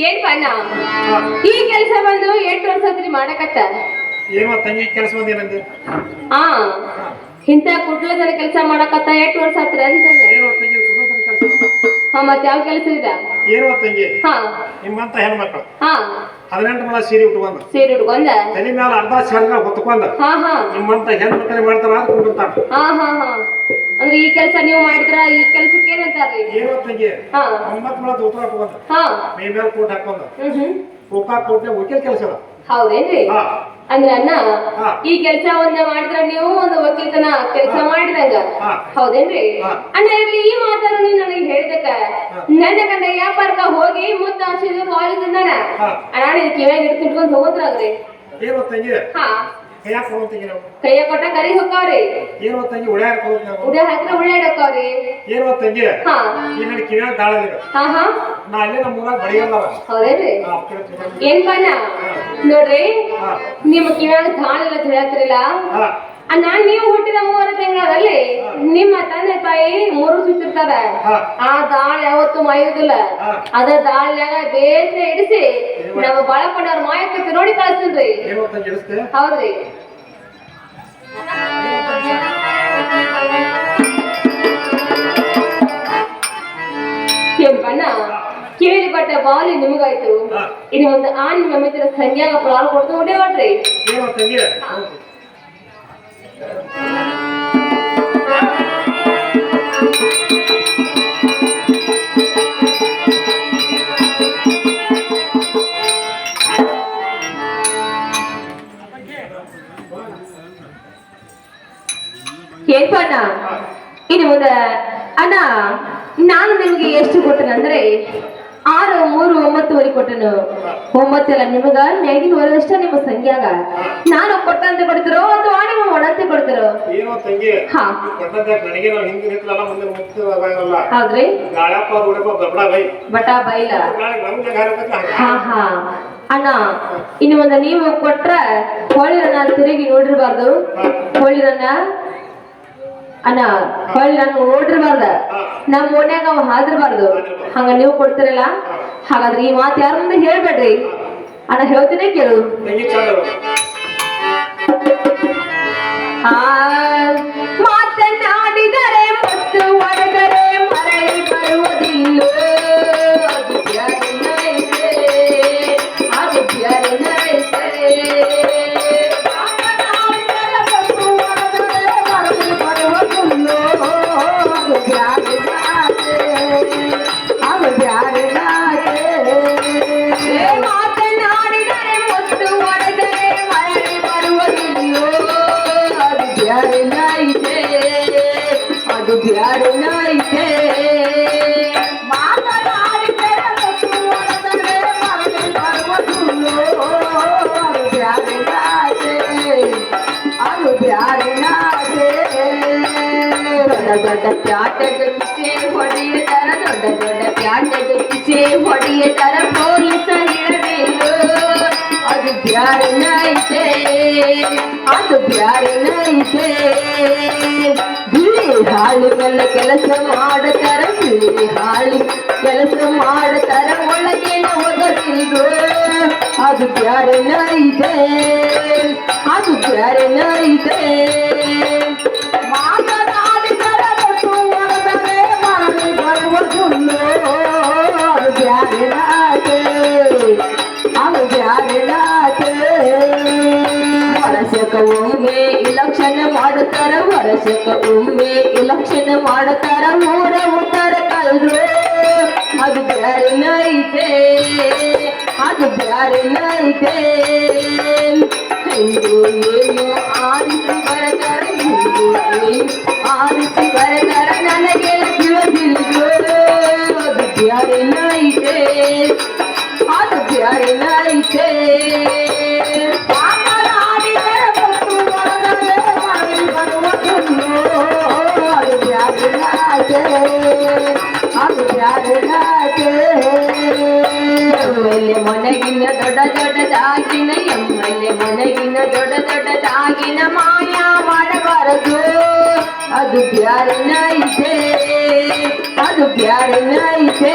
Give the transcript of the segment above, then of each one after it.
ಏನ್ ಬಣ್ಣ ಈ ಕೆಲಸ ಬಂದು 8 ವರ್ಷ ಆತ್ರಿ ಮಾಡಕತ್ತ ಏನೋ ತಂಗಿ ಕೆಲಸ ಬಂದೇನಂದೆ ಹಾ ಇಂತ ಕುಟ್ಲದರ ಕೆಲಸ ಮಾಡಕತ್ತ 8 ವರ್ಷ ಆತ್ರಿ ಅಂತಂದ್ರೆ ಏನೋ ತಂಗಿ ಕುಟುಂಬದ ಕೆಲಸ ಹಾ ಮತ್ತೆ ಯಾವ ಕೆಲಸ ಇದೆ ಏನೋ ತಂಗಿ ಹಾ ನಿಮ್ಮಂತ ಹೆಣ್ಮಕ್ಳು ಹಾ 18 ಮಳ ಸೀರೆ ಉಟ್ಕೊಂಡ ಸೀರೆ ಉಟ್ಕೊಂಡ ತಲೆ ಮೇಲೆ ಅರ್ಧ ಸೆರಗ ಹೊತ್ಕೊಂಡ ಹಾ ಹಾ ನಿಮ್ಮಂತ ಹೆಣ್ಮಕ್ಳು ಮಾಡ್ತಾರ ಅದು ಕುಂಡಿರ್ತಾರ ಹಾ ಹಾ ಹಾ ಅಂದ್ರೆ ಈ ಕೆಲಸ ನೀವು ಮಾಡಿದ್ರ ಈ ಕೆಲಸಕ್ಕೆ ಏನಂತಾರ್ರಿ ಏನೋ ತಂಗಿ ಹಾ 9 ಮಳ ದೂತ್ರ ಹಾಕೊಂಡ ಹಾ ಮೈ ಮೇಲೆ ಕೋಟ್ ಹಾಕೊಂಡ ಹ್ಮ್ ಕೋಟ್ನೆ ವಕೀಲ್ ಕೆಲಸ ಅದ ಹೌದೇನ್ರಿ ಹಾ ಅಂದ್ರೆ ಅಣ್ಣ ಹಾ. ಈ ಕೆಲಸವನ್ನ ಮಾಡಿದ್ರ ನೀವು ಒಂದು ವಕೀಲತನ ಕೆಲಸ ಮಾಡಿದಂಗ ಹಾ. ಹೌದೇನ್ರಿ ಹಾ. ಅಣ್ಣ ಇಲ್ಲಿ ಈ ಮಾತನ್ನು ನೀನ್ ನನಗೆ ಹೇಳಿದಕ್ಕ ನನ್ನ ಗಂಡ ವ್ಯಾಪಾರಕ್ಕ ಹೋಗಿ ಮುತ್ತ ಹಸಿದು ಕಾಲೇಜ್ ಇಂದಾನ ಹಾ. ಅಣ್ಣ ಇದಕ್ಕೆ ಇವಾಗ ಇಟ್ಕೊಂಡು ಹೋಗೋದ್ರಾಗ್ರಿ ಏನೋ ತಂಗಿ ಹಾ ಕೈಯಾಗ ಕೊಡೋಂತಿಗೆ ನಾವು ಕೈಯ ಕೊಟ್ಟ ಕರಿ ಹೋಗ್ತಾವ್ರಿ ಏನೋ ತಂಗಿ ಉಳ್ಯಾರ ಕೊಡೋದು ನಾವು ಉಡ ಹಾಕ್ರೆ ಉಳ್ಳಾಡಕ್ಕವ್ರಿ ಏನೋ ತಂಗಿ ಹಾ ಈ ನಡಿ ಕಿವ್ಯಾಗ ದಾಳಲಿಗ ಹಾ ಹಾ ನಾ ಅಲ್ಲೇ ನಮ್ಮ ಊರಾಗ ಬಡಿಯಲ್ಲವ ಹೌದೇನ್ರಿ ಏನ್ ಬಣ್ಣ ನೋಡ್ರಿ ಹಾ. ನಿಮ್ಮ ಕಿವ್ಯಾಗ ದಾಳಿಲ್ಲ ತಿಳಿಯತ್ತಿರಲ್ಲ ಹಾ ನಾನ್ ನೀವು ಹುಟ್ಟಿದ 3 ತಿಂಗಳಲ್ಲಿ ನಿಮ್ಮ ತಂದೆ ತಾಯಿ 3 ಸುತ್ತಿರ್ತಾರ ಹಾ. ಆ ದಾಳ ಯಾವತ್ತು ಮಾಯುದಿಲ್ಲ ಹಾ. ಅದ ದಾಳ್ಯಾಗ ಬೇಸ್ನೆ ಇಡಿಸಿ ನಮ್ಮ ಬಾಳಕೊಂಡವ್ರ ಮಾಯಕತ್ತಿ ನೋಡಿ ಕಳಿಸ್ತೀನ್ರಿ ಏನೋ ತಂಗಿ ಇಳಿಸ್ತೆ ಹೌದ್ರಿ ಏನ್ ಬಣ್ಣ ಕೇಳಿಪಟ್ಟ ಬಾಲಿ ನಿಮಗಾಯ್ತು ಹಾ. ಇನ್ನು ಒಂದು ಆನ್ ಮಮ್ಮಿತರ ಸಂಜ್ಞಾಗ ಪ್ರಾಣ ಕೊಡ್ತು ಹೊಡೆಯವ್ರಿ ಏನೋ ತಂಗಿ ಏನ್ ಬಣ್ಣ ಇನ್ನು ಮುಂದೆ ಅಣ್ಣ ನಾನು ನಿಮ್ಗೆ ಎಷ್ಟು ಕೊಟ್ಟನಂದ್ರೆ 6, 3, 9 ಕೊಟ್ಟನು 9 ಎಲ್ಲ ನಿಮಗ ಮ್ಯಾಗಿನ ವರದಷ್ಟ ನಿಮ್ಮ ಸಂಖ್ಯಾಗ ನಾನು ಕೊಟ್ಟಂತೆ ಕೊಡ್ತಿರೋ ಅಥವಾ ನಿಮ್ಮ ಒಡಂತೆ ಕೊಡ್ತಿರೋ ಏನೋ ತಂಗಿ ಹಾ ಕೊಟ್ಟಂತೆ ನನಗೆ ನಾವು ಹಿಂದೆ ನಿಂತಲ್ಲ ಮುಂದೆ ಮುಕ್ತವಾಗಲ್ಲ ಹೌದ್ರಿ ಗಾಳಪ್ಪ ಉಡಪ್ಪ ಬಬಡ ಬೈ ಬಟ ಬೈಲ ನಾಳೆ ನಮ್ಗೆ ಹಾರಬೇಕು ಹಾ ಹಾ ಅಣ್ಣ ಇನ್ನು ಮುಂದೆ ನೀವು ಕೊಟ್ರ ಹೋಳಿರನ್ನ ತಿರುಗಿ ನೋಡಿರ್ಬಾರ್ದು ಹೋಳಿರನ್ನ ಅಣ್ಣ ಹೊಳ್ಳಿ ನಾನು ನೋಡಿರ್ಬಾರ್ದ ನಮ್ಮ ಓಣ್ಯಾಗ ಅವ ಹಾದಿರ್ಬಾರ್ದು ಹಂಗ ನೀವು ಕೊಡ್ತಿರಲ್ಲ ಹಾಗಾದ್ರೆ ಈ ಮಾತು ಯಾರ ಮುಂದೆ ಹೇಳ್ಬೇಡ್ರಿ ಅಣ್ಣ ಹೇಳ್ತೀನಿ ಕೇಳು ತಂಗಿ ಚಾಲು ಮಾತನಾಡಿದರೆ ಮತ್ತು ಒಡೆದರೆ ಮರಳಿ ಬರುವುದಿಲ್ಲ ಅದು ಪ್ಯಾರಿನೈತೆ ಮಾತನಾಡಿದರೆ ಮತ್ತು ಒಡೆದರೆ ಮರಳಿ ಬರುವುದಿಲ್ಲೋ ಅದು ಪ್ಯಾರಿನೈತೆ ಅದು ಪ್ಯಾರಿನೈತೆ ಮಾತನಾಡಿದರೆ ಮತ್ತು ಒಡೆದರೆ ಮರಳಿ ಬರುವುದಿಲ್ಲೋ ಅದು ಪ್ಯಾರಿನೈತೆ ಅದು ಪ್ಯಾರಿನೈತೆ ದೊಡ್ಡ ಪ್ಯಾಟೆಗೆ ಕಿಸೆ ಹೊಡೆಯುತ್ತರ ದೊಡ್ಡ ಪ್ಯಾಟೆಗೆ ಕಿಸೆ ಹೊಡೆಯುತ್ತರ ಪೊಲೀಸ ಹಿಡಬೇಕು ಅದು ಪ್ಯಾರಿನೈತೆ ಅದು ಪ್ಯಾರಿನೈತೆ ಬಿಳಿ ಹಾಳು ಮೇಲೆ ಕೆಲಸ ಮಾಡುತ್ತರ ಬಿಳಿ ಹಾಳು ಕೆಲಸ ಮಾಡುತ್ತರ ಒಳಗಿನ ಹೋಗದಿಲ್ದು ಅದು ಪ್ಯಾರಿನೈತೆ ಅದು ಪ್ಯಾರಿನೈತೆ ಮಾತನಾಡಿದರೆ ಮತ್ತು ಒಡೆದರೆ ಮರಳಿ ಬರುವುದಿಲ್ಲೋ ಅದು ಪ್ಯಾರಿನೈತೆ ಅದು ಪ್ಯಾರಿನೈತೆ ವರ್ಷಕ್ಕೊಮ್ಮೆ ಇಲೆಕ್ಷನ್ ಮಾಡುತ್ತಾರ ವರ್ಷಕ್ಕೊಮ್ಮೆ ಇಲೆಕ್ಷನ್ ಮಾಡುತ್ತಾರ ಊರ ಉತ್ತರ ಕಲ್ರು ಅದು ಪ್ಯಾರಿನೈತೆ ಅದು ಪ್ಯಾರಿನೈತೆ ಹಿಂದೂ ಏನು ಆರಿಸಿ ಬರತಾರ ಹಿಂದೂ ಏನು ಆರಿಸಿ ಬರತಾರ ನನಗೆ ತಿಳಿದಿಲ್ವೋ ಅದು ಪ್ಯಾರಿನೈತೆ ಅದು ಪ್ಯಾರಿನೈತೆ ಮಾತನಾಡಿದರೆ ಮತ್ತು ಒಡೆದರೆ ಮರಳಿ ಬರುವುದಿಲ್ಲೋ ಅದು ಪ್ಯಾರಿನೈತೆ ಅದು ಪ್ಯಾರಿನೈತೆ ಎಮ್ಮೆಲ್ಲೆ ಮನೆಗಿನ ದೊಡ್ಡದಾಗಿನ ಎಮ್ಮೆಲ್ಲೆ ಮನೆಗಿನ ದೊಡ್ಡದಾಗಿನ ಮಾಯಾ ಮಾಡಬಾರದು ಅದು ಪ್ಯಾರಿನೈತೆ ಅದು ಪ್ಯಾರಿನೈತೆ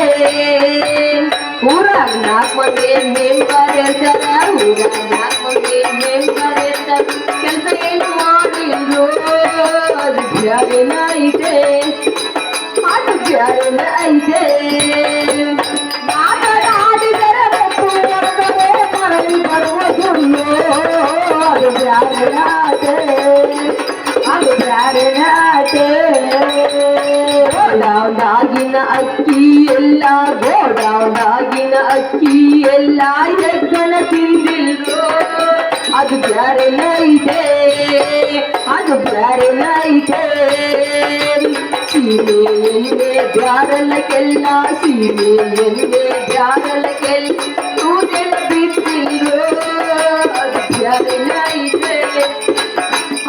ಊರಾಗ 4 ಮಂದಿ ಮೆಂಬರ್ ಇರ್ತಾರ ಊರಾಗ 4 ಮಂದಿ ಮೆಂಬರ್ ಇರ್ತಾರ ಕೆಲಸ ಏನು ಮಾಡಿದ್ರು ಅದು ಬ್ಯಾರೆನ ಐತೆ ಅದು ಬ್ಯಾರೆನ ಐತೆ ಮಾತನಾಡಿದರೆ ತಪ್ಪು ಬರ್ತದೆ ಮರಳಿ ಬರುವ ಸುಳ್ಳು ಅದು ಬ್ಯಾರೆನ ಐತೆ ಅದು ಬ್ಯಾರೆನ ಐತೆ ಗೋಡೌನಾಗಿನ ಅಕ್ಕಿ ಎಲ್ಲ ಗೋಡೌನಾಗಿನ ಅಕ್ಕಿ ಎಲ್ಲ ಎಗ್ಗನ ತಿಂದಿಲ್ರು ಅದು ಬ್ಯಾರೆನ ಇದೆ ಅದು ಬ್ಯಾರೆನ ಇದೆ ಸೀಮೆ ಎಣ್ಣೆ ಬ್ಯಾರಲಕ್ಕೆಲ್ಲ ಸೀಮೆ ಎಣ್ಣೆ ಬ್ಯಾರಲಕ್ಕೆಲ್ಲ ತೂದೆಲ್ಲ ಬಿದ್ದಿಲ್ರು ಅದು ಬ್ಯಾರೆನ ಇದೆ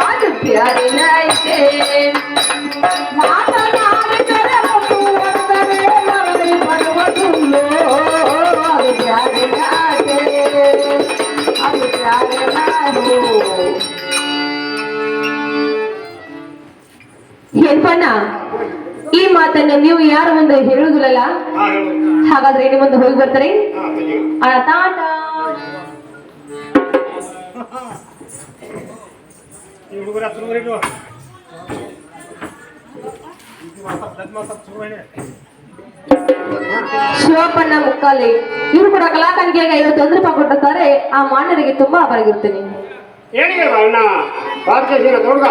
ಅದು ಬ್ಯಾರೆನ ಇದೆ ಮಾತನಾಡಿದರೆ ತಪ್ಪು ಬರ್ತದೆ ಮರಳಿ ಬರುವ ಸುಳ್ಳು ಅದು ಬ್ಯಾರೆನ ಇದೆ ಅದು ಬ್ಯಾರೆನ ಏನ್ಪಣ್ಣ ಈ ಮಾತನ್ನ ನೀವು ಯಾರು ಮುಂದೆ ಹೇಳುದಿಲ್ಲಲ್ಲ ಹಾ ಹೇಳು ಹಾಗಾದ್ರೆ ಇನ್ನು ಮುಂದೆ ಹೋಗಿ ಬರ್ತಾರೆ ಹಾ ತೆಗಿ ಟಾಟ ಈ ಹುಡುಗರ ಹತ್ರ ಬರೀನು ಶಿವಪ್ಪಣ್ಣ ಮುಕ್ಕಾಲಿ ಇವ್ರು ಕೂಡ ಕಲಾಕಾರಿಕೆಗೆ 51 ರೂಪಾಯಿ ಕೊಟ್ಟಿರ್ತಾರೆ ಆ ಮಾನ್ಯರಿಗೆ ತುಂಬಾ ಆಭಾರಿಗಿರ್ತೀನಿ ಏನಿಗೆ ಅಣ್ಣ ಬಾರ್ಕೇಶಿನ ತೊಡ್ಗ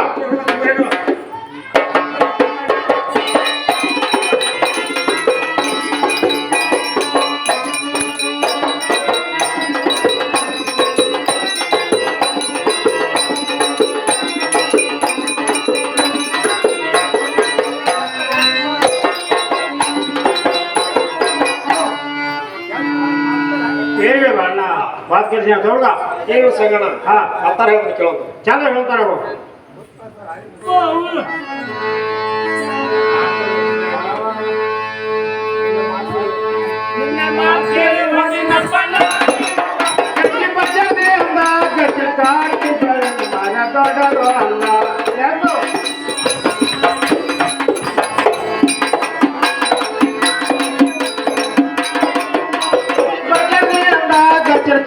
ಏನಿಗೆ ಅಣ್ಣ ಬಾರ್ಕೇಶಿನ ತೊಡ್ಗ ಏನು ಸಂಗಣ ಹಾ ಹತ್ತಾರ ಹೇಳ್ತಾರೆ ಕೇಳೋದು ಚಂದ ಹೇಳ್ತಾರೆ ಅವರು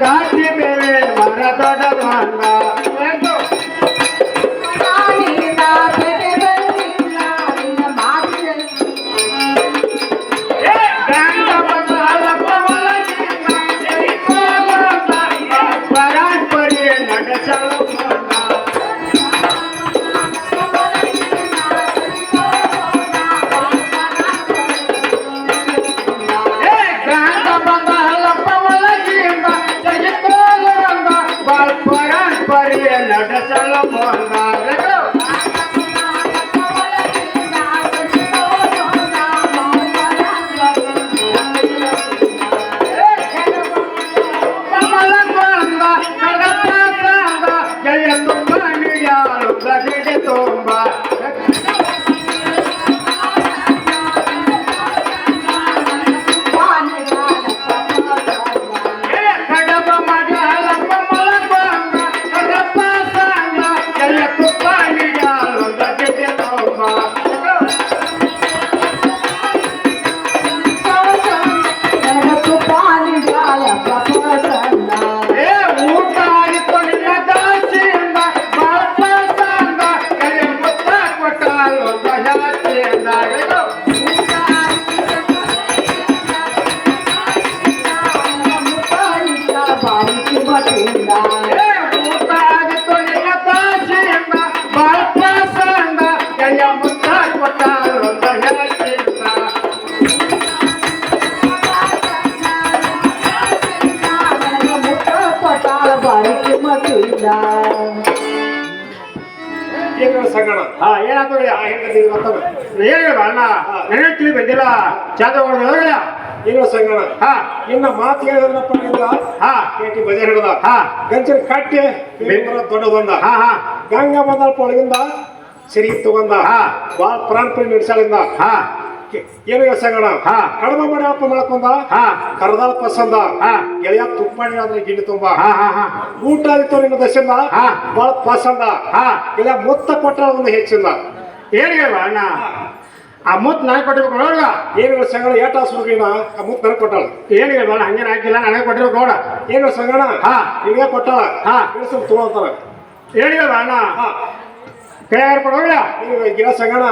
ಕಾಟಿ ಬೇರೆ ಮರ ದೊಡ್ಡದು ಅಲ್ಲ ಸಂಗಣ ಹಾ ಏನಾಗ್ತದೆ ಹೇಳ ಅಣ್ಣ ನೆನೆ ತಿಳಿ ಬಂದಿಲ್ಲ ಚಾದ ಹೊಡೆದ ಈಗ ಸಂಗಣ ಹಾ ಇನ್ನ ಮಾತು ಹೇಳಿದ್ರಪ್ಪ ಇಲ್ಲ ಹಾ ಕೇಟಿ ಬಜಾರ್ ಹಿಡ್ದ ಹಾ ಗಂಜನ ಕಟ್ಟಿ ದೊಡ್ಡ ಬಂದ ಹಾ ಹಾ ಗಂಗಾ ಬಂದಲ್ಪ ಒಳಗಿಂದ ಸರಿ ತಗೊಂಡ ಹಾ ಬಾಳ ಪ್ರಾಣ ಪ್ರೇಮ ನಡೆಸಾಳಿಂದ ಹಾ ಏನು ಸಂಗಣ ಹಾ ಕಡಿಮೆ ಮಾಡಿ ಅಪ್ಪ ಮಾಡ್ಕೊಂಡ ಹಾ ಕರದಾಳ ಪಸಂದ ಹಾ ಗೆಳೆಯ ತುಪ್ಪ ಅಂದ್ರೆ ಗಿಣ್ಣಿ ತುಂಬ ಹಾ ಹಾ ಹಾ ಊಟ ಆದಿತ್ತು ನಿನ್ನ ದಶಂದ ಹಾ ಬಾಳ ಪಸಂದ ಹಾ ಗೆಳೆಯ ಮೊತ್ತ ಕೊಟ್ಟ ಒಂದು ಹೆಚ್ಚಿಂದ ಏನಿಗೆ ಅಣ್ಣ ಆ ಮುತ್ ನನಗೆ ಕೊಟ್ಟಿರ್ಬೇಕು ನೋಡುವ ಏನು ಸಂಗಣ ಏಟ ಸುರುಗಿನ ಆ ಮುತ್ ನನಗೆ ಕೊಟ್ಟಾಳ ಏನಿಗೆ ಬೇಡ ಹಂಗೇನು ಹಾಕಿಲ್ಲ ನನಗೆ ಕೊಟ್ಟಿರ್ಬೇಕು ನೋಡ ಏನು ಸಂಗಣ ಹಾ ನಿಮಗೆ ಕೊಟ್ಟಾಳ ಹಾ ಇಳಿಸ್ ತೊಗೊಳ್ತಾರ ಏನಿಗೆ ಅಣ್ಣ ಹಾ ಕೈಯಾಗ ಕೊಡೋಲ್ಲ ನೀವು ಗಿಡ ಸಂಗಣ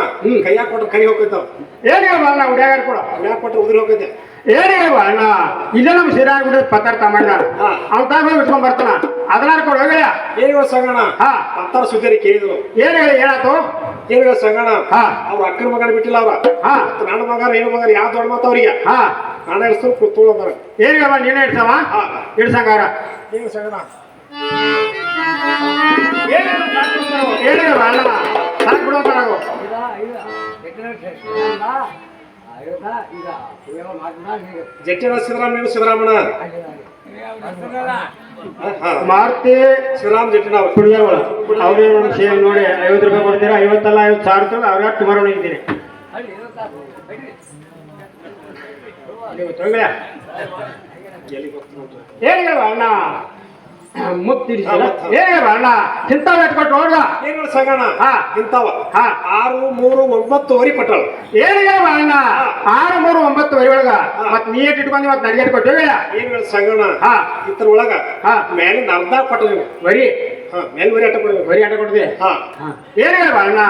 ಕೈಯಾಗ ಕೊಟ್ರೆ ಕರಿ ಹೋಗ್ತಾವ ಏನಿಗೆ ಅಣ್ಣ ಉಡ್ಯಾಗ ಕೊಡ ಉಡ್ಯಾಗ ಕೊಟ್ರೆ ಉದುರಿ ಹೋಗೈತೆ ಏನಿಗೆ ಅಣ್ಣ ಇಲ್ಲೇ ನಮ್ಮ ಸಿರಾಗ್ಬಿಟ್ಟು ಪತ್ತಾರ ತಮ್ಮ ಅವ್ನ ತಾಗ ಇಟ್ಕೊಂಡ್ ಬರ್ತಾನ ಅದನ್ನಾರು ಕೊಡು ಹೋಗಲ್ಲ ಏನಿಗೆ ಸಂಗಣ ಹಾ ಪತ್ತಾರ ಸುದ್ದಿ ಕೇಳಿದ್ರು ಏನು ಹೇಳಾತು ಏನಿಗೆ ಸಂಗಣ ಹಾ ಅವ್ರ ಅಕ್ಕನ ಮಗನ ಬಿಟ್ಟಿಲ್ಲ ಅವ್ರ ಹಾ ನನ್ನ ಮಗ ಏನು ಮಗ ಯಾವ ದೊಡ್ಡ ಮಾತ ಅವ್ರಿಗೆ ಹಾ ನಾನು ಇಡ್ಸು ಕೂತ್ಕೊಳ್ಳೋದಾರ ಏನಿಗೆ ನೀನೇ ಇಡ್ಸವ ಹಾ ಇಡ್ಸಂಗಾರ ಏನು ಸಂಗಣ ಏನಿಗೆ ಅಣ್ಣ ಸಾಕು ಬಿಡೋತಾರಾಗೋ ಜಟ್ಟಿನ ಸಿದ್ದರಾಮಯ್ಯ ಸಿದ್ದರಾಮಣ್ಣ ಮಾರುತಿ ಶ್ರೀರಾಮ್ ಜಟ್ಟಿನ ಕುಡಿಯೋಳ ಅವ್ರೇ ಒಂದು ಸೇಲ್ ನೋಡಿ 50 ರೂಪಾಯಿ ಕೊಡ್ತೀರಾ 50 ಅಲ್ಲ 50,000 ರೂಪಾಯಿ ಅವ್ರ ತುಮಾರು ಇದ್ದೀನಿ ಏನಿಗೆ ಅಣ್ಣ ಮುತ್ತಿಡಿಸಿಲ್ಲ ಏನಿಗೆ ಅಣ್ಣ ಇಂಥವ್ ಎತ್ಕೊಟ್ಟು ನೋಡ್ದ ಏನು ಸಂಗಣ ಹಾ ಇಂಥವ ಹಾ 6, 3, 9 ವರಿ ಕೊಟ್ಟಳ ಏನಿಗೆ ಅಣ್ಣ 6, 3, 9 ವರಿ ಒಳಗ ಮತ್ ನೀ ಇಟ್ಕೊಂಡು ಮತ್ ನನಗೆ ಕೊಟ್ಟಿಲ್ಲ ಏನು ಸಂಗಣ ಹಾ ಇದ್ರ ಒಳಗ ಹಾ ಮೇಲಿಂದ ಅರ್ಧ ಕೊಟ್ಟಲಿ ವರಿ ಹಾ ಮೇಲ್ ವರಿ ಅಟ್ಟ ಕೊಡ್ಬೇಕು ವರಿ ಅಟ್ಟ ಕೊಡ್ದೆ ಹಾ ಏನಿಗೆ ಅಣ್ಣ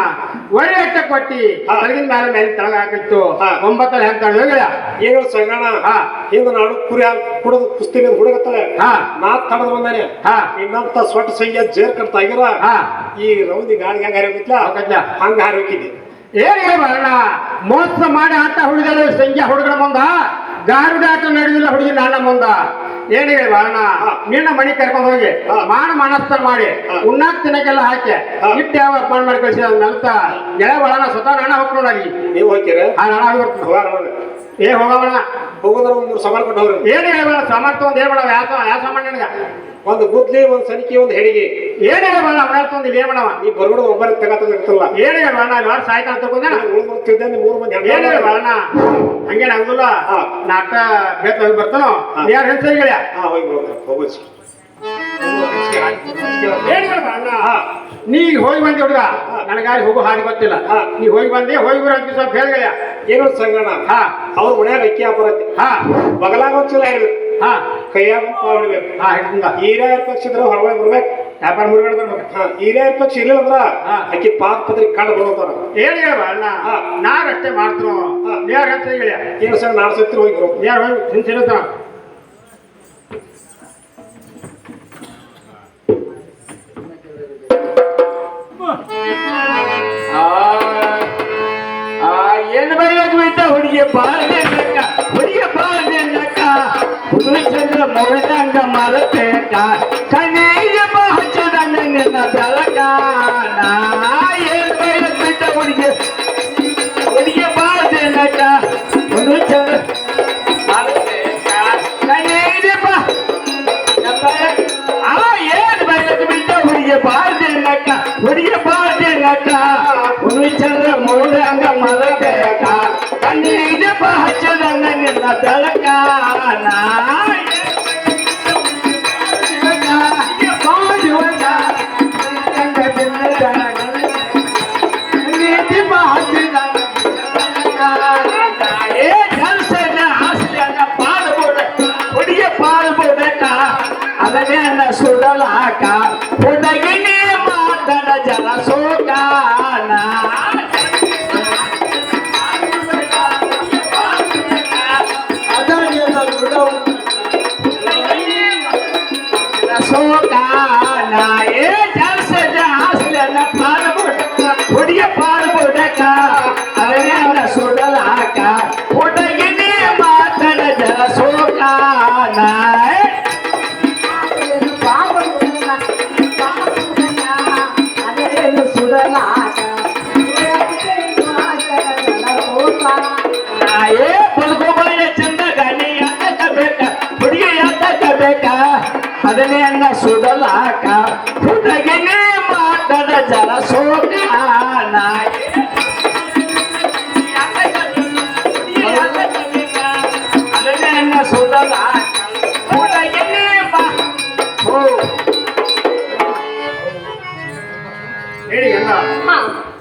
ವರಿ ಅಟ್ಟ ಕೊಟ್ಟಿ ತಳಗಿನ ಮೇಲೆ ಮೇಲೆ ತಳಗ ಹಾಕಿತ್ತು 9 ಹೆಂಗ್ ತಳ ಹೋಗಿಲ್ಲ ಏನು ಸಂಗಣ ಹಾ ಹಿಂದ ನಾಡು ಕುರಿ ಕುಡದು ಕುಸ್ತಿ ಮೇಲೆ ಹುಡುಗತ್ತಲೆ ಹಾ ನಾ ತಡದ್ ಬಂದಾನೆ ಹಾ ಇನ್ನಂತ ಸೊಟ್ಟ ಸಂಖ್ಯೆ ಜೇರ್ ಕಟ್ತಾ ಆಗಿರ ಹಾ ಈ ರೌದಿ ಗಾಳಿಗೆ ಹೆಂಗ ಹಾರಿಬಿಟ್ಲ ಹಂಗ ಹಾರಿಬಿಟ್ಟಿದೆ ಏನಿಗೆ ಅಣ್ಣ ಮೋಸ ಮಾಡಿ ಆಟ ಹುಡುಗರು ಸಂಖ್ಯೆ ಹುಡುಗರ ಮುಂದ ಗಾರುಡ ಆಟ ನಡೆದಿಲ್ಲ ಹುಡುಗಿ ನನ್ನ ಮುಂದ ಏನಿಗೆ ಅಣ್ಣ ನಿನ್ನ ಮನಿ ಕರ್ಕೊಂಡು ಹೋಗಿ ಮಾನಸ್ತಾನ ಮಾಡಿ ಉಣ್ಣಾಕ್ ತಿನ್ನಕ್ಕೆಲ್ಲ ಹಾಕಿ ಇಟ್ಟು ಯಾವ ಅಪ್ಪ ಮಾಡಿ ಕಳಿಸಿದ ನಲ್ತ ಗೆಳೆ ಒಳನ ಸ್ವತಃ ನಾನ ಹೋಗ್ಕೊಂಡಾಗಿ ನೀವು ಹೋಗ್ತೀರ ಹಾ ನಾನ ಹೋಗ್ಬರ್ತೀನಿ ಏ ಹೋಗೋಣ ಹೋಗೋದ್ರ ಒಂದು ಸಮಾನ್ ಕೊಟ್ಟು ಹೋಗ್ರಿ ಏನು ಹೇಳ ಸಾಮಾನ್ ತಗೊಂಡ್ ಹೇಳ್ಬೇಡ ಯಾವ ಸಾಮಾನ್ ನನಗ ಒಂದು ಗುದ್ಲಿ ಒಂದು ಸನಿಕೆ ಒಂದು ಹೆಡಿಗೆ ಏನೇ ಬೇಡ ಅವನ ತಂದು ಏನ್ ಮಾಡವ ನೀ ಬರ್ಬಿಡ ಒಬ್ಬರ ತಗತ್ತಿರ್ತಲ್ಲ ಏನೇ ಬೇಡ ನಾನು ಸಾಯ್ತಾನ ತಗೊಂಡ ತಿಳ್ದಂಗೆ 3 ಮಂದಿ ಏನೇ ಬೇಡ ಹಂಗೇನ ಆಗುದಿಲ್ಲ ನಾಟ ಬೇತ ಹೋಗಿ ಬರ್ತಾನೋ ಯಾರು ಹೆಂಚರಿಗಳ ಹಾ ಹೋಗಿ ಹೋಗೋಸಿ ನೀ ಹೋಗಿ ಬಂದಿ ಹುಡುಗ ನನಗಾರಿ ಹೋಗೋ ಹಾದಿ ಗೊತ್ತಿಲ್ಲ ನೀ ಹೋಗಿ ಬಂದಿ ಹೋಗಿ ಬರೋ ಅಂತ ಸ್ವಲ್ಪ ಹೇಳ್ಗಳ ಏನು ಸಂಗಣ ಹಾ ಅವ್ರ ಮನ್ಯಾಗ ಅಕ್ಕಿ ಬರತ್ತೆ ಹಾ ಬಗಲಾಗ ಒಂದ್ಸಲ ಹೇಳ್ಬೇಕು ಹಾ ಕೈಯಾಗ ಮಾಡ್ಬೇಕು ಹಾ ಹಿಡ್ಕೊಂಡ ಹಿರಿಯರ ಪಕ್ಷ ಇದ್ರೆ ಹೊರಗಡೆ ಬರ್ಬೇಕು ವ್ಯಾಪಾರ ಮುರುಗಡೆ ಬರ್ಬೇಕು ಹಾ ಹಿರಿಯರ ಪಕ್ಷ ಇರ್ಲಿಲ್ಲ ಅಂದ್ರ ಅಕ್ಕಿ ಪಾದ ಪತ್ರಿಕೆ ಕಾಡು ಬರೋತಾರ ಏನ್ ಹೇಳ ಅಣ್ಣ ನಾನ್ ಅಷ್ಟೇ ಮಾಡ್ತೀನೋ ಯಾರು ಅಂತ ಹೇಳಿ ಏನು ಸರ್ ನಾಡ್ ಸತ್ತಿ ಹೋಗಿ ಬರೋ ಯಾರು ಹೋಗಿ ತಿನ್ಸಿರತ್ತ ಏನು ಬೈತ ಹುಡುಗಿಯ ಬಾಳ್ಕ ಹುಡುಗಿಯ ಬಾಳ್ಕ ಚಂದ್ರ ಮುರದಂಗ ಮರತೇಕ ಕನೇಯ ಹಚ್ಚದ ನನ್ನ ಬೆಳಕ ಏನು ಬೈತ ಹುಡುಗಿ ಹುಡುಗಿಯ ಬಾಳ್ಕ ಚಂದ್ರ ಮರತೇಕ ಕನೇಯ ಏನು ಬೈತ ಹುಡುಗಿಯ ಬಾಳ್ಕ ಹುಡುಗಿಯ ಬಾಳ್ಕ ಚಂದ್ರ ಮುರದಂಗ ಮರತೇಕ ಕಣ್ಣೀರ ಹಚ್ಚದ ನನ್ನ ಬೆಳಕ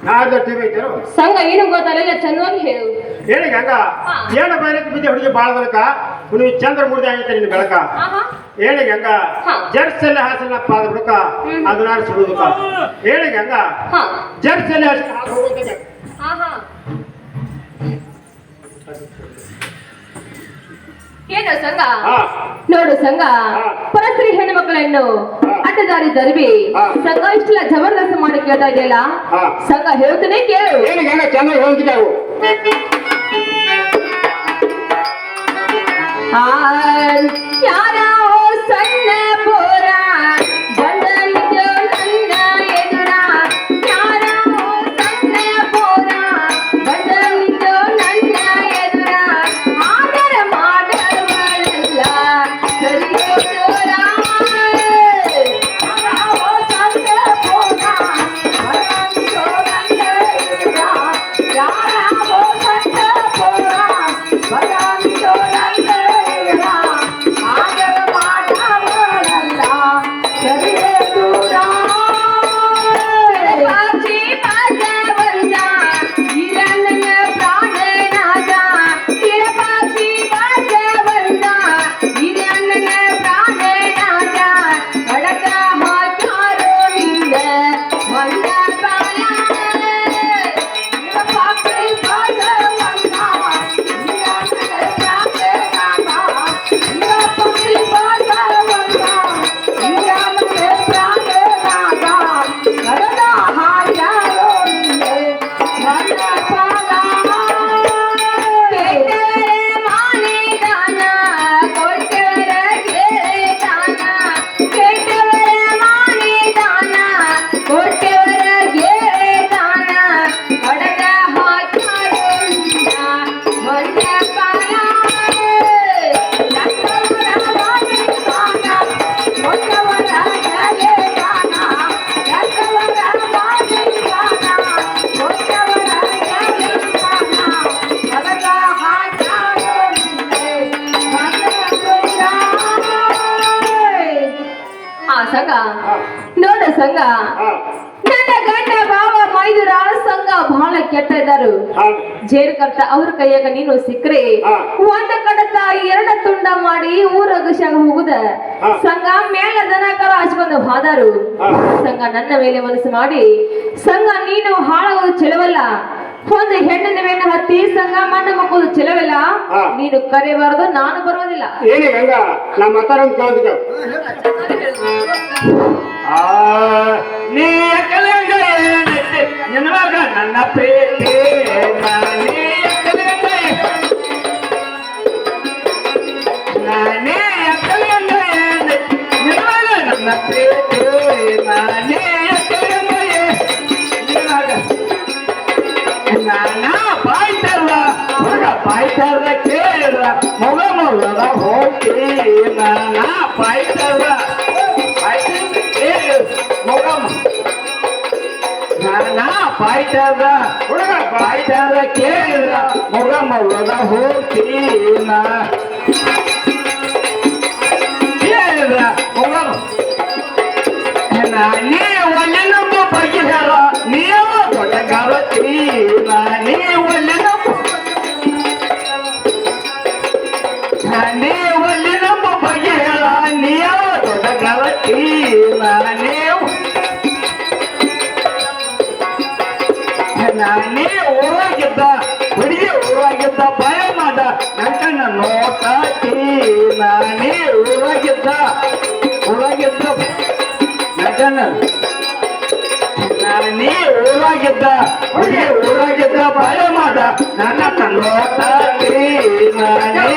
ಯಾರ್ದು ಟಿವಿ ಐತೇನು ಸಂಘ ಏನು ಗೊತ್ತಲ್ಲ ಚೆನ್ನಾಗಿ ಹೇಳು ಹೇಳಿ ಗಂಗ ಹಾ. ಏನು ಬೈಲಕ್ಕೆ ಬಿದ್ದೆ ಹುಡುಗಿ ಬಾಳದಲ್ಕ ನೀವು ಚಂದ್ರ ಮುಡ್ದೆ ಆಗೈತೆ ನಿನ್ನ ಬೆಳಕ ಆಹಾ ಹೇಳಿ ಗಂಗ ಹಾ. ಜರ್ಸಲ್ಲಿ ಹಾಸನ ಪಾದ ಬಿಡಕ ಅದನ್ನ ಸುಡುದಕ್ಕ ಹೇಳಿ ಗಂಗ ಹಾ ಜರ್ಸಲ್ಲಿ ಹಾಸನ ಹಾದು ಹೋಗೋದಕ್ಕೆ ಆಹಾ ಏನು ಸಂಘ ಹಾ ನೋಡು ಸಂಘ ಹಾ. ಪರಸ್ತ್ರೀ ಹೆಣ್ಣು ಮಕ್ಕಳನ್ನು ಹಾ. ಅಡ್ಡದಾರಿ ದರ್ಬಿ ಹಾ. ಸಂಘ ಇಷ್ಟೆಲ್ಲ ಜಬರ್ದಸ್ತ್ ಮಾಡಿ ಕೇಳ್ತಾ ಇದೆಯಲ್ಲ ಹಾ. ಸಂಘ ಹೇಳ್ತಾನೆ ಕೇಳು ಹೇಳಿ ಗಂಗ ಚೆನ್ನಾಗಿ ಹೇಳ್ತಿದ್ದಾವು ಯಾರೋ ಸಣ್ಣ ಪೋರ ಬಂದನಿದ್ದು ನನ್ನ ಎದುರ ಯಾರೋ ಸಣ್ಣ ಪೋರ ಬಂದನಿದ್ದು ನನ್ನ ಎದುರ ಆದರ ಮಾಡುವಳೆಲ್ಲ ಸರಿಯೋ ದೂರ ಯಾರೋ ಸಣ್ಣ ಪೋರ ಬಂದನಿದ್ದು ನನ್ನ ಎದುರ ಯಾರೋ ಸಣ್ಣ ಪೋರ ಬಂದನಿದ್ದು ನನ್ನ ಎದುರ ಆದರ ಮಾಡುವಳೆಲ್ಲ ಸರಿಯೋ ದೂರ ಸಾಕ್ಷಿ ಬಸವಣ್ಣ ಇರನ್ನ ಪ್ರಾಣನಾದ ಇರಪಾಕ್ಷಿ ಬಸವಣ್ಣ ಇರನ್ನ ಪ್ರಾಣನಾದ ಅಡಕ ಹಾಕ್ಯಾರೋ ನಿನ್ನ ಮಂಡ ಪ್ರಾಣ ಇರಪಾಕ್ಷಿ ಬಸವಣ್ಣ ಇರನ್ನ ಪ್ರಾಣನಾದ ಇರಪಾಕ್ಷಿ ಬಸವಣ್ಣ ಇರನ್ನ ಪ್ರಾಣನಾದ ಅಡಕ ಹಾಕ್ಯಾರೋ ನಿನ್ನ ಮಂಡ ಪ್ರಾಣ ಕೆಟ್ಟವರ ಮಾನಿದಾನ ಕೊಟ್ಟವರ ಗೆಳೆದಾನ ಕೆಟ್ಟವರ ಮಾನಿದಾನ ಕೊಟ್ಟವರ ಗೆಳೆದಾನ ಅಡಗ ಹಾಕ್ಯಾರೋ ನಿನ್ನ ಮಂಡ ಪ್ರಾಣ ನನ್ನವರ ಮಾನಿದಾನ ಕೊಟ್ಟವರ ಗೆಳೆದಾನ ನನ್ನವರ ಮಾನಿದಾನ ಕೊಟ್ಟವರ ಗೆಳೆದಾನ ಅಡಗ ಹಾಕ್ಯಾರೋ ನಿನ್ನ ಮಂಡ ಆ ಸಂಘ ನೋಡು ಸಂಘ ಹಾ ನನ್ನ ಗಂಡ ಬಾವ ಮೈದುರ ಸಂಘ ಬಹಳ ಕೆಟ್ಟ ಇದ್ದಾರು ಹೌದು ಜೇರು ಕರ್ತ ಅವ್ರ ಕೈಯಾಗ ನೀನು ಸಿಕ್ಕ್ರೆ ಹಾ. ಒಂದ ಕಡತ ಎರಡ ತುಂಡ ಮಾಡಿ ಊರಗಶಾಗ ಹೋಗುದ ಹಾ. ಸಂಘ ಮೇಲೆ ದನ ಕರ ಹಚ್ಕೊಂಡು ಹೋದಾರು ಹಾ. ಸಂಘ ನನ್ನ ಮೇಲೆ ಮನಸ್ಸು ಮಾಡಿ ಸಂಘ ನೀನು ಹಾಳಾಗೋದು ಚೆಲವಲ್ಲ ಒಂದು ಹೆಣ್ಣಿನ ಮೇಲೆ ಹತ್ತಿ ಸಂಘ ಮಣ್ಣ ಮಕ್ಕಳು ಚೆಲವಲ್ಲ ಹಾ. ನೀನು ಕರೆಬಾರದು ನಾನು ಬರೋದಿಲ್ಲ ಹೇಳಿ ಗಂಗ ನಮ್ಮ ಹತ್ತಾರ ಕೇಳ್ತಿದ್ದಾವು ನೀ ಕಲಂಗ ಏನೈತೆ ನಿನವಾಗ ನನ್ನ ಪ್ರೀತಿ ನಾನೇ ಕಲಂಗ ನಾನೇ ಕಲಂಗ ಏನೈತೆ ನಿನವಾಗ ನನ್ನ ಪ್ರೀತಿ ನಾನೇ ಕಲಂಗ ನಿನವಾಗ ನಾನಾ ಬಾಯ್ತಾರ ಹುಡುಗ ಬಾಯ್ತಾರ ಕೇಳ ಮೊಗ ಮೊಗದ ಹೋಗಿ ನಾನಾ ಬಾಯ್ತಾರ ನಾನಾ ಬಾಯ್ತಾರ ಹುಡುಗ ಬಾಯ್ತಾರ ಕೇಳ ಮೊಗ ಮೊಗದ ಹೋಗಿ ಕೇಳಿದ್ರ ಮೊಗ ನಾನೇ ಒಳ್ಳೆ ನಮ್ಮ ಬಗೆಹರ ನೀವು ದೊಡ್ಡಗಾರತಿ ನಾನೇ ಒಳ್ಳೆ ನಾನೇ ಒಳ್ಳೆ ನಮ್ಮ ಬಗೆಹರ ನೀವು ದೊಡ್ಡಗಾರತಿ ನಾನೇ ನಾನೇ ಊರಾಗಿದ್ದ ಹುಡುಗಿ ಊರಾಗಿದ್ದ ಭಯ ಮಾಡ ನನ್ನ ನೋಟಾಕಿ ನಾನೇ ಊರಾಗಿದ್ದ ನಗನ ನಾನೇ ಊರಾಗಿದ್ದ ಹುಡುಗಿ ಊರಾಗಿದ್ದ ಭಯ ಮಾಡ ನನ್ನ ನೋಟಾಕಿ ನಾನೇ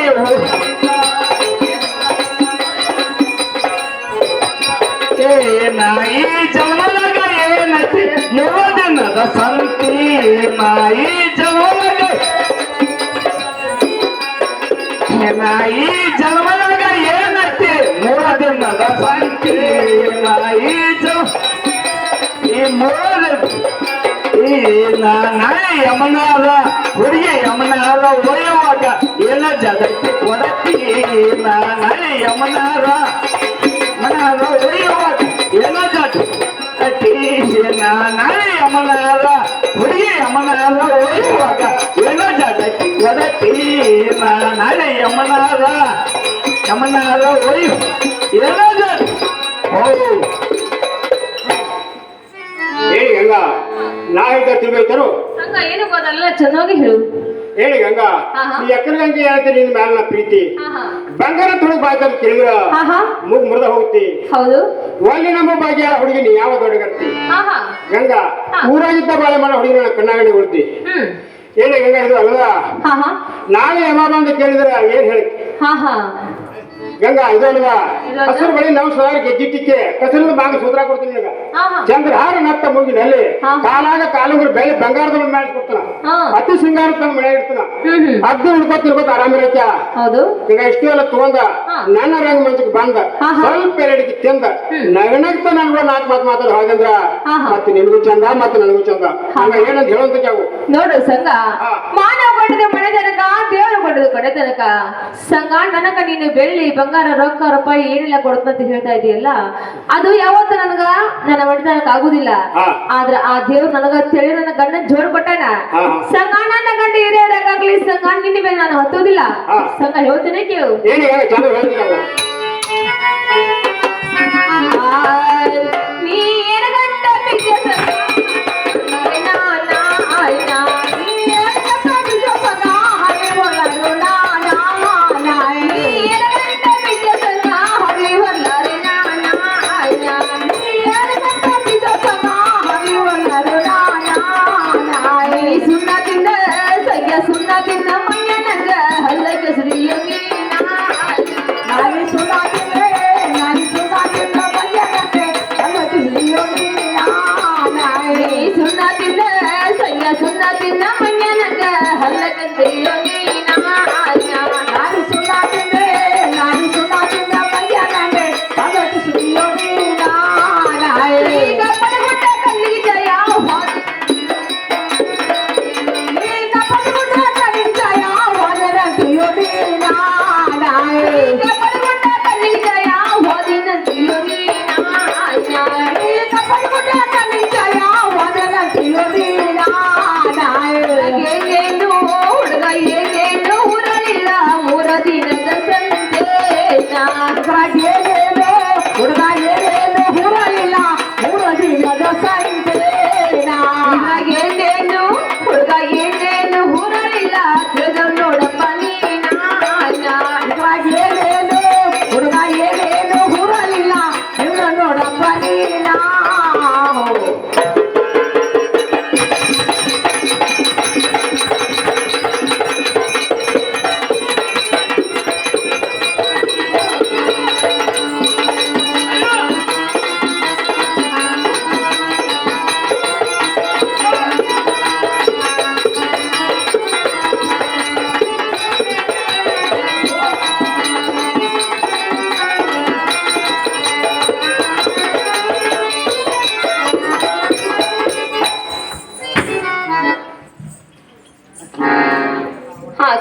ನಾಯಿ ಜಮಲಗ ಏನತಿ ಮೂರದಿನದ ಸಂತಿ ನಾಯಿ ಜಮಲಗ ನಾಯಿ ಜಮಲಗ ಏನತಿ ಮೂರದಿನದ ಸಂತಿ ನಾಯಿ ಈ ಮೂರ ಈ ನಾಯಿ ಯಮನಾರ ಹುಡುಗಿ ಯಮನಾರ ಒಯ್ಯುವಾಗ ಏನ ಜಗತ್ತಿ ಕೊಡತಿ ನಾಯಿ ಯಮನಾರ ಮನಾರ ಒಯ್ಯುವಾಗ ಏನ ಜಗತ್ತಿ ನಾಯಿ ಯಮನಾರ ಯಮನಾದ ಒಯ್ಯುವಾಗ ಏನೋ ಜಾಗಕ್ಕೆ ಒದತಿ ನಾಳೆ ಯಮನಾದ ಒಯ್ಯು ಏನೋ ಜಾಗ ಹೇಳಿ ಗಂಗಾ ನಾ ಹೇಳ್ತಾ ತಿಳ್ಬೇಕರು ಸಂಗ ಏನು ಗೊತ್ತಲ್ಲ ಚೆನ್ನಾಗಿ ಹೇಳು. ಹೇಳಿ ಗಂಗಾ ಆಹಾ. ಈ ಎಕ್ಕಡ ಗಂಗೆ ಹೇಳ್ತೀನಿ ನಿನ್ ಮ್ಯಾಲ ಪ್ರೀತಿ ಆಹಾ. ಬಂಗಾರ ತುಳುಗ್ ಬಾಯ್ತ ಕೇಳಿದ್ರ ಆಹಾ. ಮುಗ್ ಮುರಿದ ಹೋಗ್ತಿ ಹೌದು. ಒಲ್ಲಿ ನಮ್ಮ ಭಾಗ್ಯ ಹುಡುಗಿ ನೀ ಯಾವ ದೊಡ್ಡಗರ್ತಿ ಆಹಾ. ಗಂಗಾ ಹಾ. ಊರಾಗಿದ್ದ ಬಾಳೆ ಮಾಡೋ ಹುಡುಗಿ ನನ್ನ ಕಣ್ಣಾಗಣಿ ಕೊಡ್ತಿ ಹ್ಮ್. ಹೇಳಿ ಗಂಗಾ ಇದು ಅಲ್ದ ಆಹಾ. ನಾಳೆ ಯಮ ಬಂದು ಕೇಳಿದ್ರ ಏನ್ ಹೇಳಿ ಆಹಾ. ಗಂಗಾ ಇದು ಅಲ್ವಾ ಇದು ಅಲ್ವಾ? ಹಸಿರು ಬಳಿ ನಾವು ಸವಾರಿ ಗೆಜ್ಜಿಟ್ಟಿಕ್ಕೆ ಕಸರದ ಬಾಗ ಸೂತ್ರ ಕೊಡ್ತೀನಿ ನಿನಗ ಆಹಾ. ಚಂದ್ರಹಾರ ನತ್ತ ಮುಗಿನಲ್ಲಿ ಹಾ. ಕಾಲಾಗ ಕಾಲುಂಗ್ರ ಬೆಳೆ ಬಂಗಾರದ ಮಾಡಿ ಕೊಡ್ತಾನ ಹಾ. ಅತಿ ಸಿಂಗಾರ ತಂದ ಮಳೆ ಇಡ್ತಾನ ಹ್ಮ್. ಅದ್ದು ಉಳ್ಕೊತಿರ್ಬೋದು ಆರಾಮಿರಕ್ಕ ಹೌದು. ಈಗ ಇಷ್ಟು ಎಲ್ಲ ತಗೊಂಡ ಹಾ. ನನ್ನ ರಂಗ ಮಂಚಕ್ಕೆ ಬಂದ ಹಾ, ಹಾ. ಸ್ವಲ್ಪ ಎರಡಿಗೆ ತಿಂದ ನಗನಗ್ತ ನನ್ಗೂ ನಾಲ್ಕು ಮಾತಾಡ ಹಾಗಂದ್ರ ಹಾ, ಹಾ. ಮತ್ತೆ ನಿನಗೂ ಚಂದ ಮತ್ತೆ ನನಗೂ ಚಂದ ಹಂಗ ಏನಂತ ಹೇಳಂತ ಜಾವು ನೋಡು ಸಂಗ ಹಾ. ಮಾನವ ಕೊಟ್ಟದ ಮನೆ ತನಕ ದೇವರು ಕೊಟ್ಟದ ಕಡೆ ತನಕ ಸಂಗ ನನಗ ನೀನು ಬೆಳ್ಳಿ ಬಂಗಾರ ರೊಕ್ಕ ರೂಪಾಯಿ ಏನೆಲ್ಲ ಕೊಡ್ತಂತ ಹೇಳ್ತಾ ಇದೆಯಲ್ಲ ಅದು ಯಾವತ್ತು ನನಗ ನನ್ನ ಮನೆ ತನಕ ಆಗುದಿಲ್ಲ. ಹಾ. ಆದ್ರ ಆ ದೇವ್ರು ನನಗ ತಿಳಿ ನನ್ನ ಗಂಡನ ಜೋಡ್ ಕೊಟ್ಟಾನ. ಹಾ, ಹಾ. ಸಂಗ ನನ್ನ ಗಂಡ ಹಿರಿಯರಾಗಲಿ ಸಂಗ ನಿನ್ನ ಮೇಲೆ ನಾನು ಹತ್ತೋದಿಲ್ಲ. ಹಾ. ಸಂಗ ಹೇಳ್ತೇನೆ ಕೇಳು. ಏನಿಗ ಚಂದ ಹೇಳ್ತೀನಿ ನಾವು ನೀ ಏನ ಗಂಡ ಬಿದ್ದ ಸಂಗ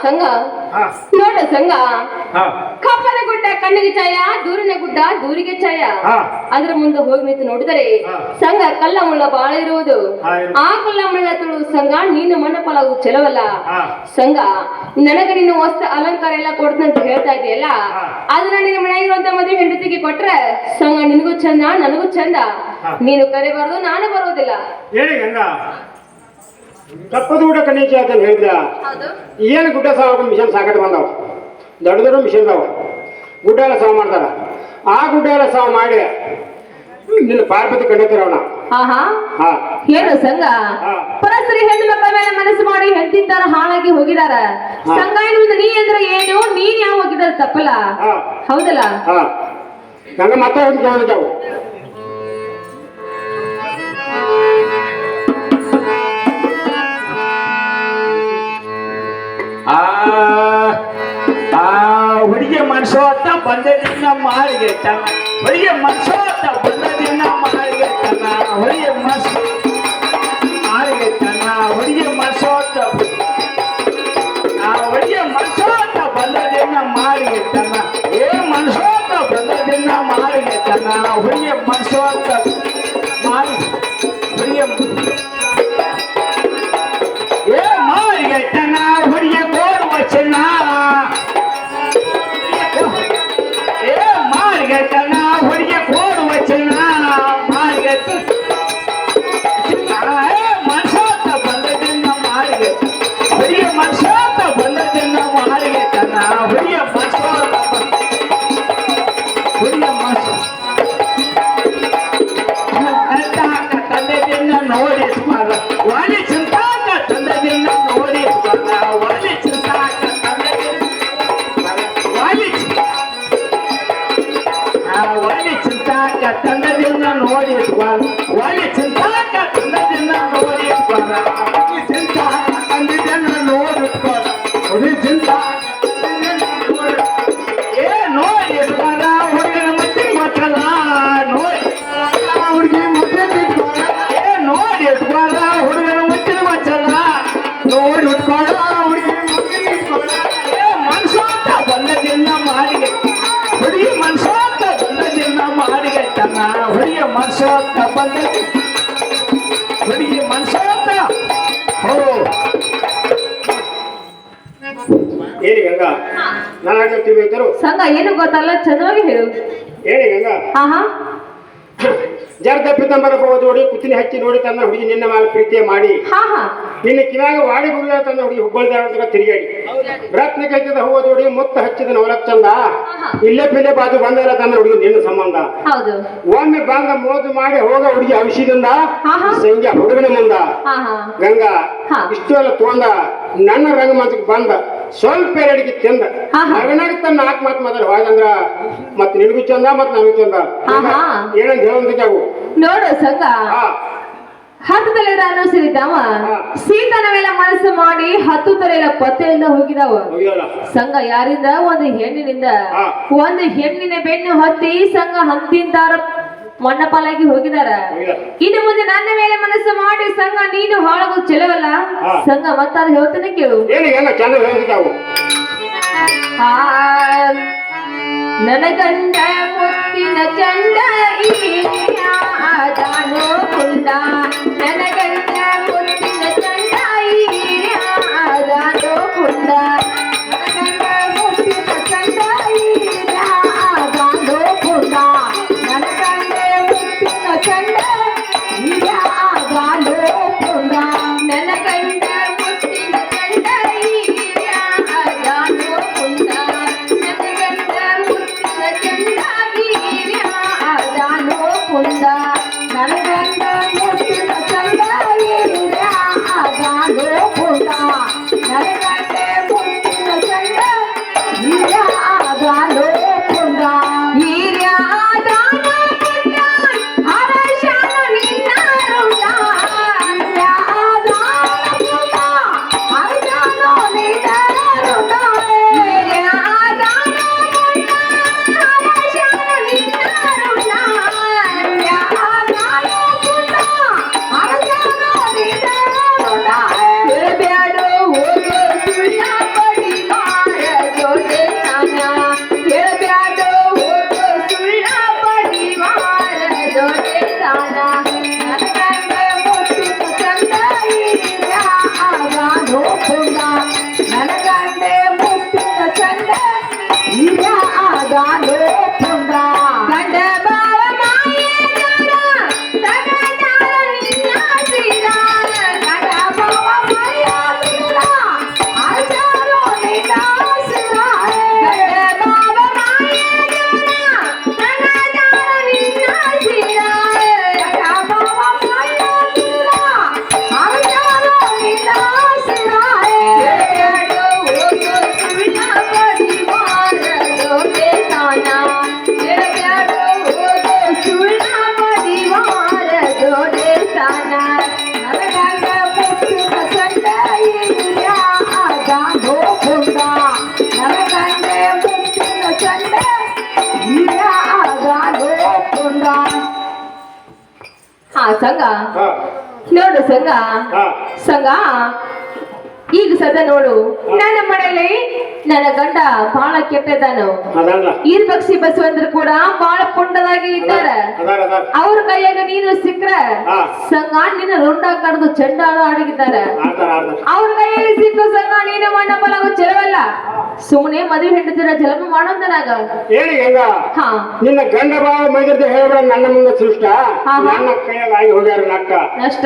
ಸಂಘ ಹಾ ನೋಡ ಸಂಘ ಹಾ ಕಪ್ಪನ ಗುಡ್ಡ ಕಣ್ಣಿಗೆ ಛಾಯ ದೂರಿನ ಗುಡ್ಡ ದೂರಿಗೆ ಛಾಯ ಹಾ. ಅದರ ಮುಂದೆ ಹೋಗಿ ನಿಂತು ನೋಡಿದರೆ ಹಾ. ಸಂಘ ಕಲ್ಲ ಮುಳ್ಳ ಬಾಳ ಇರುವುದು ಹಾ, ಇರು. ಆ ಕಲ್ಲ ಮುಳ್ಳ ತುಳು ಸಂಘ ನೀನು ಮಣ್ಣ ಫಲವು ಚೆಲವಲ್ಲ ಹಾ. ಸಂಘ ನನಗೆ ನೀನು ವಸ್ತು ಅಲಂಕಾರ ಎಲ್ಲ ಕೊಡ್ತಂತ ಹೇಳ್ತಾ ಇದೆಯಲ್ಲ ಹಾ. ಅದನ್ನ ನಿನ್ನ ಮನೆಯಾಗಿರುವಂತ ಮದುವೆ ಹೆಂಡತಿಗೆ ಕೊಟ್ರೆ ಸಂಘ ನಿನಗೂ ಚಂದ ನನಗೂ ಚಂದ ಹಾ. ನೀನು ಕರೆಬಾರ್ದು ನಾನು ಬರೋದಿಲ್ಲ ಹೇಳಿ ಗಂಗ ತಪ್ಪದ ಊಟ ಕಣ್ಣೀಚ ಅಂತ ಹೇಳಿದ ಹೌದು ಏನು ಗುಡ್ಡ ಸಾವು ಮಿಷನ್ ಸಾಕಟ್ಟು ಬಂದಾವ ದೊಡ್ಡ ದೊಡ್ಡ ಮಿಷನ್ ಅದಾವ ಗುಡ್ಡ ಎಲ್ಲ ಸಾವು ಮಾಡ್ತಾರ ಆ ಗುಡ್ಡ ಎಲ್ಲ ಸಾವು ಮಾಡಿ ನಿನ್ನ ಪಾರ್ವತಿ ಕಂಡಿರ್ತಾರ ಅವನ ಆಹಾ ಹಾ ಏನು ಸಂಘ ಹಾ. ಪರಸ್ಪರ ಹೆಣ್ಣು ಮಕ್ಕಳ ಮೇಲೆ ಮನಸ್ಸು ಮಾಡಿ ಹೆಂಡತಿಂತಾರ ಹಾಳಾಗಿ ಹೋಗಿದಾರ ಹಾ. ಸಂಘ ಎನ್ನುವುದು ನೀ ಅಂದ್ರೆ ಏನು ನೀನ್ ಯಾವ ಹೋಗಿದಾರ ತಪ್ಪಲ್ಲ ಹಾ ಹೌದಲ್ಲ ಹಾ ಗಂಗ ಮತ್ತೆ ಒಂದು ಕೇಳಿದ್ದಾವು ಆ ಆ ಹುಡುಗಿ ಮನ್ಸೋತ್ತ ಬಂದದಿನ ಮಾರಿಗೆ ತನ ಹುಡುಗಿ ಮನ್ಸೋತ್ತ ಬಂದದಿನ ಮಾರಿಗೆ ತನ ಹುಡುಗಿ ಮನ್ಸು ಮಾರಿಗೆ ತನ ಹುಡುಗಿ ಮನ್ಸೋತ್ತ ಆ ಹುಡುಗಿ ಮನ್ಸೋತ್ತ ಬಂದದಿನ ಮಾರಿಗೆ ತನ ಏ ಮನ್ಸೋತ್ತ ಬಂದದಿನ ಮಾರಿಗೆ ತನ ಹುಡುಗಿ ಮನ್ಸೋತ್ತ ಮಾರಿ ಹುಡುಗಿ ತಂದದಿಂದ ನೋಡಿ ಇಟ್ಕೊಂಡ ಒಳ್ಳೆ ಚಿಂತಾಕ ತಂದದಿಂದ ನೋಡಿ ಇಟ್ಕೊಂಡ ಚಿಂತಾಕ ತಂದಿದ್ದನ್ನ ನೋಡಿ ಇಟ್ಕೊಂಡ ಹುಡುಗಿ ಚಿಂತಾಕ ಏ ನೋಡಿ ಇಟ್ಕೊಂಡ ಹುಡುಗನ ಮತ್ತೆ ಮಕ್ಕಳ ನೋಡಿ ಹುಡುಗಿ ಮತ್ತೆ ಇಟ್ಕೊಂಡ ಏ ನೋಡಿ ಇಟ್ಕೊಂಡ ಹುಡುಗನ ಮುಚ್ಚಿನ ಮಚ್ಚಲ್ಲ ನೋಡಿ ಇಟ್ಕೊಂಡ ಹುಡುಗಿ ಮುಚ್ಚಿನ ಇಟ್ಕೊಂಡ ಏ ಮನ್ಸು ಅಂತ ಬಂದದಿಂದ ಮಾಡಿಗೆ ಹುಡುಗಿ ಮನ್ಸು ಅಂತ ಬಂದದಿಂದ ಮಾಡಿಗೆ ತನ್ನ ಹುಡುಗಿ ಮನ್ಸು ಅಂತ ಬಂದ ಹುಡುಗಿ ಮನ್ಸು ಅಂತ ಹೋ ಹೇಳಿ ಗಂಗಾ ನಾನು ತಿಳ್ಬೇಕಾರು ಸಂಘ ಏನು ಗೊತ್ತಲ್ಲ ಚೆನ್ನಾಗಿ ಹೇಳು. ಹೇಳಿ ಗಂಗಾ ಹಾ ಹಾ ಜರ್ದ ಪಿತಂಬರ ಜೋಡಿ ಕುತ್ತಿನ ಹಚ್ಚಿ ನೋಡಿ ತನ್ನ ಹುಡುಗಿ ನಿನ್ನ ಮೇಲೆ ಪ್ರೀತಿಯ ಮಾಡಿ ಹಾ ಹಾ ನಿನ್ನ ಕಿವಾಗ ವಾಡಿ ಗುರುಳ ತನ್ನ ಹುಡುಗಿ ಹುಬ್ಬಳ್ಳಿ ತಿರುಗಾಡಿ ರತ್ನ ಕೈತದ ಹೂವ ಜೋಡಿ ಮುತ್ತ ಹಚ್ಚಿದ ನವಲಕ್ ಚಂದ ಇಲ್ಲೇ ಪಿಲ್ಲೆ ಬಾಜು ಬಂದಲ್ಲ ತನ್ನ ಹುಡುಗಿ ನಿನ್ನ ಸಂಬಂಧ ಹೌದು. ಒಮ್ಮೆ ಬಂದ ಮೋದು ಮಾಡಿ ಹೋಗ ಹುಡುಗಿ ಔಷಧಿಯಿಂದ ಹಾ ಹಾ ಸಂಜೆ ಹುಡುಗನ ಮುಂದ ಹಾ ಹಾ ಗಂಗಾ ಹಾ. ಇಷ್ಟು ಎಲ್ಲ ತೊಂದ ನನ್ನ ರಂಗಮಂಚಕ್ಕೆ ಬಂದ ಸ್ವಲ್ಪ ಅಡಿಗೆ ತಿಂದ ಹಾ, ಹಾ. ಮಗನಾಗ ತನ್ನ ನಾಲ್ಕು ಮಾತು ಮಾತಾಡ ಹೋಗಂದ್ರ ಮತ್ ನಿನಗೂ ಚಂದ ಮತ್ ನನಗೂ ಚಂದ ಹಾ, ಹಾ. ಏನಂತ ಹೇಳೋದಿದ್ದಾವು ನೋಡು ಸಂಘ ಹಾ ಹತ್ತದಲ್ಲಿ ಅನುಸರಿದ್ದಾವ ಹಾ. ಸೀತನ ಮೇಲೆ ಮನಸ್ಸು ಮಾಡಿ 10 ತೊಲೆಯ ಪತ್ತೆಯಿಂದ ಹೋಗಿದಾವ ಹೋಗ್ಯಾಳ ಸಂಘ ಯಾರಿಂದ ಒಂದು ಹೆಣ್ಣಿನಿಂದ ಹಾ. ಒಂದು ಹೆಣ್ಣಿನ ಬೆನ್ನು ಹತ್ತಿ ಸಂಘ ಹಂತಿಂತಾರ ಮಣ್ಣಪಾಲಾಗಿ ಹೋಗಿದಾರ. ಹೋಗ್ಯಾಳ. ಇನ್ನು ಮುಂದೆ ನನ್ನ ಮೇಲೆ ಮನಸ್ಸು ಮಾಡಿ ಸಂಘ ನೀನು ಹಾಳಗೋ ಚೆಲವಲ್ಲ ಹಾ. ಸಂಘ ಮತ್ತಾರ ಹೇಳ್ತಾನೆ ಕೇಳು. ಏನು ಹೆಂಗ ಚಂದ ಹೇಳೋದಿದ್ದಾವು ಆ, ನನ್ನ ಗಂಡ ಮುತ್ತಿನ ಚಂಡ ಈಯಾದಾನೋ ಕುಂಡ ನನ್ನ ಗಂಡ ಮುತ್ತಿನ ಚಂಡ ಈಯಾದಾನೋ ಕುಂಡ ನನ್ನ ಗಂಡ ಮುತ್ತಿನ ಚಂಡ ಈಯಾದಾನೋ ಕುಂಡ ನನ್ನ ಗಂಡ ಮುತ್ತಿನ ಚಂಡ ಈಯಾದಾನೋ ಕುಂಡ ನನ್ನ ಗಂಡ ಮುತ್ತಿನ ಚಂಡ ಈಯಾದಾನೋ ಕುಂಡ ನನ್ನ ಗಂಡ ಮುತ್ತಿನ ಚಂಡ ಈಯಾದಾನೋ ಕುಂಡ ನನ್ನ ಗಂಡ ಮುತ್ತಿನ ಚಂದ ಈಯಾದಾನೋ ಕುಂಡ ನನ್ನ ಗಂಡ ಮುತ್ತಿನ ಚಂದ ಈಯಾದಾನೋ ಕುಂಡ ಈಯಾದಾನೋ ಕುಂಡ ಹರಶನ ನಿನ್ನ ರುಂಡ ಈಯಾದಾನೋ ಕುಂಡ ಹರಶನ ನಿನ್ನ ರುಂಡ ಈಯಾದಾನೋ ಕುಂಡ ಹರಶನ ನಿನ್ನ ರುಂಡ ಈಯಾದಾನೋ ಕುಂಡ ಹರಶನ ನಿನ್ನ ರುಂಡ ಕೇಳಬ್ಯಾಡೋ ಹೋಗೋ ಸುಳ್ಳ ಪಡಿವಾರ ಜೋಡೆ ನಾನ ಕೇಳಬ್ಯಾಡೋ ಹೋಗೋ ಸುಳ್ಳ ಪಡಿವಾರ ಜೋಡೆ ನಾನ ನನ್ನ ಗಂಡ ಮುತ್ತಿನ ಚಂದ ಈಯಾದಾನೋ ಕುಂಡ ನನ್ನ ಗಂಡ ಮುತ್ತಿನ ಚಂದ ಈಯಾದಾನೋ ಕುಂಡ ಗಂಡ ಬಾವ ಮಾಯಗಾರ ತಗದಾರ ನಿನ್ನ ಸೀರ ಗಂಡ ಬಾವ ಮಾಯಗಾರ ಆಚಾರೋ ನಿನ್ನ ಸೀರ ಗಂಡ ಬಾವ ಮಾಯಗಾರ ತಗದಾರ ನಿನ್ನ ಸೀರ ಗಂಡ ಬಾವ ಮಾಯಗಾರ ಆಚಾರೋ ನಿನ್ನ ಸೀರ ಕೇಳೋ ಹೋಗೋ ಸುಳ್ಳ ಪಡಿವಾರ ಜೋಡೆ ತಾನ ಕೇಳಬ್ಯಾಡೋ ಹೋಗೋ ಸುಳ್ಳ ಪಡಿವಾರ ಜೋಡೆ ತಾನ ನನ್ನ ಗಂಡ ಮುತ್ತಿನ ಚಂಡ ಈಯಾದಾನೋ ಕುಂಡ ನನ್ನ ಗಂಡ ಮುತ್ತಿನ ಚಂಡ ಈಯಾದಾನೋ ಕುಂಡ. ಹಾ ಸಂಘ ಹಾ ನೋಡು ಸಂಘ ಹಾ ಸಂಘ ಈಗ ಸದ ನೋಡು ನನ್ನ ಮನೆಯಲ್ಲಿ ನನ್ನ ಗಂಡ ಬಹಳ ಕೆಟ್ಟದಾನು ಅದಲ್ಲ ಈರ್ ಪಕ್ಷಿ ಬಸವಂದ್ರು ಕೂಡ ಬಹಳ ಪುಂಡದಾಗಿ ಇದ್ದಾರ ಅದಾರ ಅದಾರ ಅವ್ರ ಕೈಯಾಗ ನೀನು ಸಿಕ್ಕ್ರ ಹಾ. ಸಂಘ ನಿನ್ನ ರುಂಡ ಕಡ್ದು ಚೆಂಡಾಳು ಆಡಿಗಿದ್ದಾರೆ ಆಡ್ತಾರ ಆಡ್ತಾರ ಅವ್ರ ಕೈಯಲ್ಲಿ ಸಿಕ್ಕು ಸಂಘ ನೀನು ಮಣ್ಣಪ್ಪಲಾಗೋ ಚೆಲವಲ್ಲ ಸುಮ್ಮನೆ ಮದುವೆ ಹೆಂಡತಿರ ಜಲಮ ಮಾಡೋದನಾಗ ಹೇಳಿ ಹೆಂಗ ಹಾ ನಿನ್ನ ಗಂಡ ಬಾವ ಮೈದಿರ್ದ ಹೇಳ್ಬೇಡ ನನ್ನ ಮುಂದೆ ಸೃಷ್ಟ ಹಾ, ಹಾ. ನನ್ನ ಕೈಯಾಗ ಆಗಿ ಹೋಗ್ಯಾರ ನಕ್ಕ ನಷ್ಟ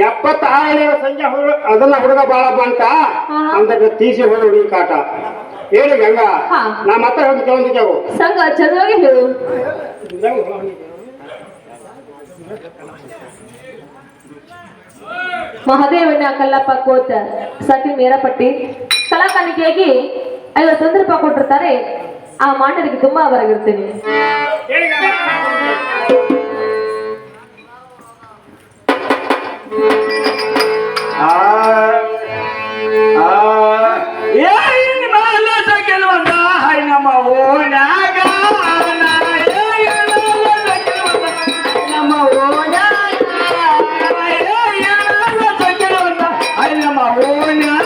76 ಸಂಜೆ ಅದನ್ನ ಹುಡುಗ ಬಾಳ ಬಂತ ಹಾ. ಅಂತ ತೀಸಿ ಹೋದ ಹುಡುಗಿ ಕಾಟ ಹೇಳಿ ಗಂಗ ಹಾ. ನಾ ಮತ್ತೆ ಹೋಗಿ ಕೇಳಿದ್ದೆವು ಸಂಘ ಚೆನ್ನಾಗಿ ಹೇಳು ಮಹಾದೇವನ ಕಲ್ಲಪ್ಪ ಕೋತ ಸತಿ ಮೇರಪಟ್ಟಿ ಕಲಾಕಾಣಿಕೆಯಾಗಿ 51 ರೂಪಾಯಿ ಕೊಟ್ಟಿರ್ತಾರೆ. ಆ ಮಾಟರಿಗೆ ತುಂಬಾ ಬರಗಿರ್ತೀನಿ. ಹೇಳಿ ಗಂಗ ಆ ಏನ್ ಮೇಲೆ ಕೆಲವೊಂದ ಹೈ ನಮ್ಮ ಓಣ್ಯಾಗ ನಮ್ಮ ಓಣ್ಯಾಗ ಕೆಲವೊಂದ ಹೈ ನಮ್ಮ ಓಣ್ಯಾಗ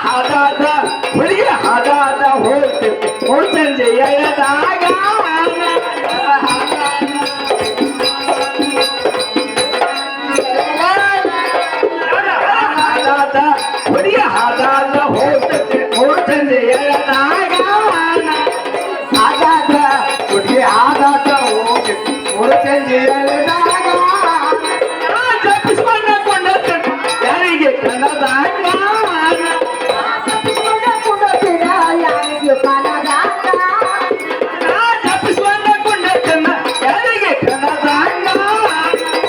ಹಾದಾದ ಹುಡುಗಿ ಹಾದಾದ ಹೋಗ್ತಂಜೆ ಎಳೆದಾಗ ಹುಡುಗಿ ಹಾದಾದ ಹೋಗ್ತಂಜೆ ಎಳೆದಾಗ ಹಾದಾದ ಹುಡುಗಿ ಹಾದಾದ ಹೋಗ್ತಂಜೆ